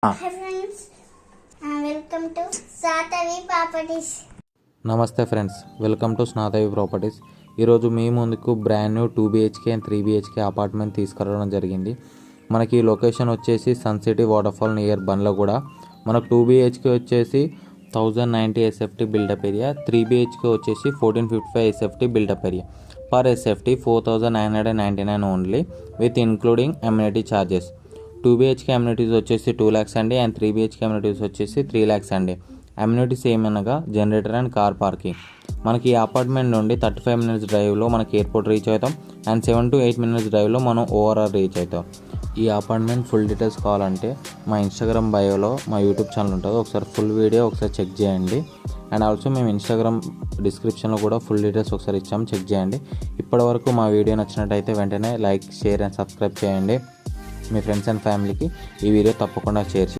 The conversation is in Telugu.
Hi friends, welcome to Satavi Properties. నమస్తే ఫ్రెండ్స్, వెల్కమ్ టు స్నాతవి ప్రాపర్టీస్. ఈరోజు మీ ముందుకు brand new 2BHK and 3BHK apartment తీసుకురావడం జరిగింది. మనకి లొకేషన్ వచ్చేసి sun city waterfall near Bandlaguda. మనకు 2BHK వచ్చేసి 1090 SFT బిల్డప్ ఏరియా, 3BHK వచ్చేసి 1455 SFT built up area. Per SFT 4999 only with including amenity charges. 2BHK amenities వచ్చేసి 2 lakhs అండి, అండ్ 3BHK అమ్యూనిటీస్ వచ్చేసి 3 lakhs అండి. అమ్యూనిటీస్ ఏమనగా జనరేటర్ అండ్ కార్ పార్కింగ్. మనకి ఈ అపార్ట్మెంట్ నుండి 35 minutes డ్రైవ్లో మనకి ఎయిర్పోర్ట్ రీచ్ అవుతాం, అండ్ 7 to 8 minutes డ్రైవ్లో మనం ఓవరాల్ రీచ్ అవుతాం. ఈ అపార్ట్మెంట్ ఫుల్ డీటెయిల్స్ కావాలంటే మా ఇన్స్టాగ్రామ్ బయోలో మా యూట్యూబ్ ఛానల్ ఉంటుంది, ఒకసారి ఫుల్ వీడియో ఒకసారి చెక్ చేయండి. అండ్ ఆల్సో మేము ఇన్స్టాగ్రామ్ డిస్క్రిప్షన్లో కూడా ఫుల్ డీటెయిల్స్ ఒకసారి ఇచ్చాము, చెక్ చేయండి. ఇప్పటివరకు మా వీడియో నచ్చినట్టయితే వెంటనే లైక్, షేర్ అండ్ సబ్స్క్రైబ్ చేయండి. మీ ఫ్రెండ్స్ అండ్ ఫ్యామిలీకి ఈ వీడియో తప్పకుండా షేర్ చేయండి.